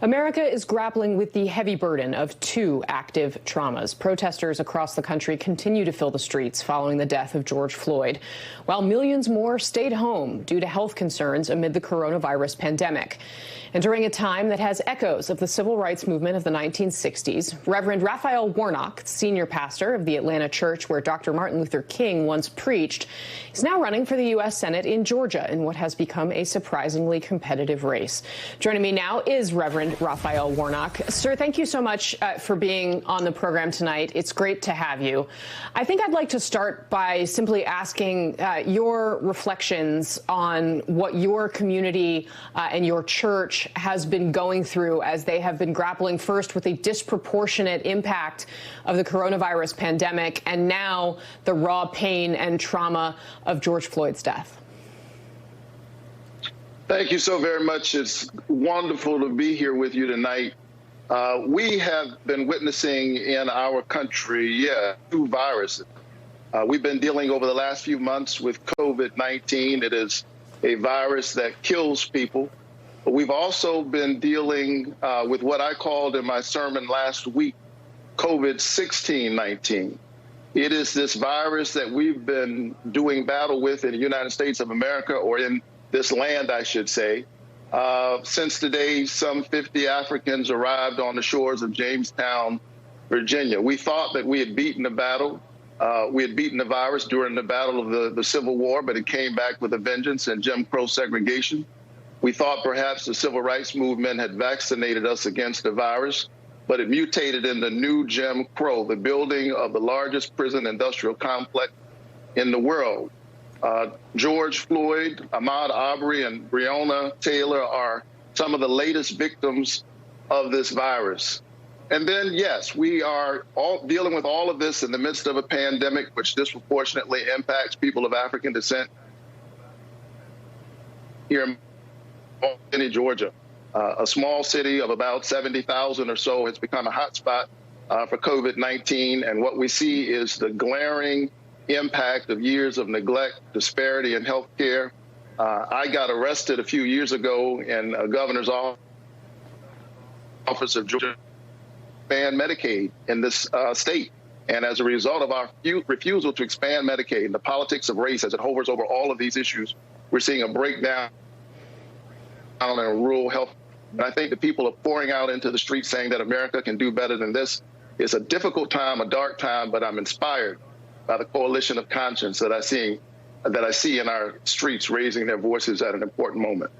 America is grappling with the heavy burden of two active traumas. Protesters across the country continue to fill the streets following the death of George Floyd, while millions more stayed home due to health concerns amid the coronavirus pandemic. And during a time that has echoes of the civil rights movement of the 1960s, Reverend Raphael Warnock, senior pastor of the Atlanta church where Dr. Martin Luther King once preached, is now running for the U.S. Senate in Georgia in what has become a surprisingly competitive race. Joining me now is Reverend Raphael Warnock. Sir, thank you so much for being on the program tonight. It's great to have you. I think I'd like to start by simply asking your reflections on what your community and your church has been going through as they have been grappling first with the disproportionate impact of the coronavirus pandemic and now the raw pain and trauma of George Floyd's death. Thank you so very much. It's wonderful to be here with you tonight. We have been witnessing in our country, two viruses. We've been dealing over the last few months with COVID-19. It is a virus that kills people. But we've also been dealing with what I called in my sermon last week, COVID-16-19. It is this virus that we've been doing battle with in the United States of America, or in this land, I should say. Since the day some 50 Africans arrived on the shores of Jamestown, Virginia. We thought that we had beaten the battle. We had beaten the virus during the battle of the Civil War, but it came back with a vengeance and Jim Crow segregation. We thought perhaps the civil rights movement had vaccinated us against the virus, but it mutated into new Jim Crow, the building of the largest prison industrial complex in the world. George Floyd, Ahmaud Arbery, and Breonna Taylor are some of the latest victims of this virus. And then, yes, we are all dealing with all of this in the midst of a pandemic, which disproportionately impacts people of African descent here in Georgia. A small city of about 70,000 or so has become a hotspot for COVID-19. And what we see is the glaring impact of years of neglect, disparity in health care. I got arrested a few years ago in a governor's office of Georgia, expand Medicaid in this state. And as a result of our refusal to expand Medicaid and the politics of race as it hovers over all of these issues, we're seeing a breakdown in rural health. And I think the people are pouring out into the streets saying that America can do better than this. It's a difficult time, a dark time, but I'm inspired by the coalition of conscience that I see in our streets raising their voices at an important moment.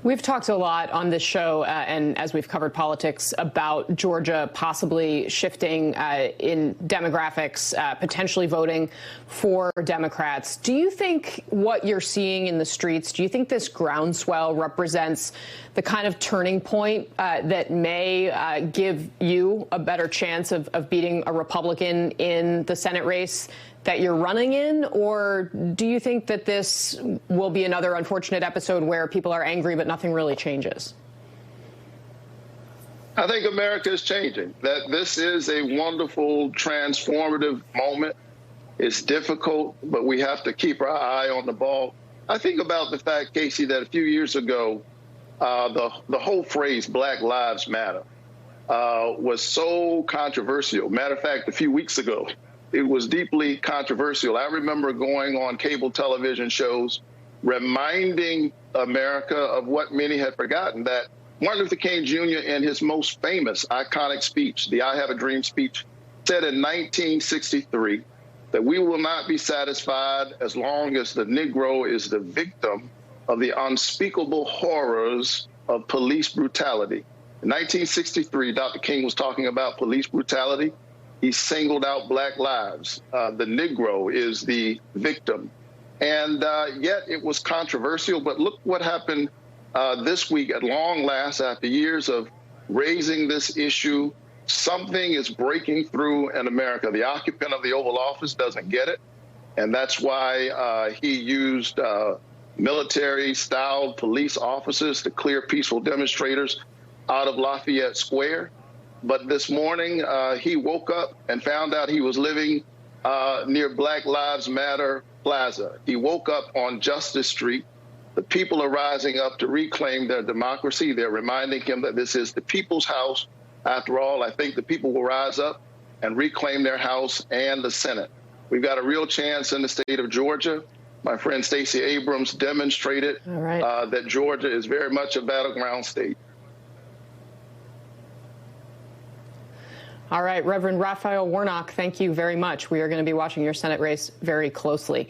We've talked a lot on this show, and as we've covered politics, about Georgia possibly shifting in demographics, potentially voting for Democrats. Do you think what you're seeing in the streets, do you think this groundswell represents the kind of turning point that may give you a better chance of beating a Republican in the Senate race that you're running in? Or do you think that this will be another unfortunate episode where people are angry but nothing really changes? I think America is changing, that this is a wonderful, transformative moment. It's difficult, but we have to keep our eye on the ball. I think about the fact, Kasie, that a few years ago, the whole phrase Black Lives Matter was so controversial. Matter of fact, a few weeks ago, it was deeply controversial. I remember going on cable television shows reminding America of what many had forgotten, that Martin Luther King Jr. in his most famous, iconic speech, the I Have a Dream speech, said in 1963 that we will not be satisfied as long as the Negro is the victim of the unspeakable horrors of police brutality. In 1963, Dr. King was talking about police brutality. He singled out Black lives. The Negro is the victim. And yet it was controversial. But look what happened this week at long last, after years of raising this issue. Something is breaking through in America. The occupant of the Oval Office doesn't get it. And that's why he used military-style police officers to clear peaceful demonstrators out of Lafayette Square. But this morning, he woke up and found out he was living near Black Lives Matter Plaza. He woke up on Justice Street The people are rising up to reclaim their democracy. They're reminding him that this is the people's house. After all, I think the people will rise up and reclaim their house and the Senate. We've got a real chance in the state of Georgia. My friend Stacey Abrams demonstrated that Georgia is very much a battleground state. All right, Reverend Raphael Warnock, thank you very much. We are going to be watching your Senate race very closely.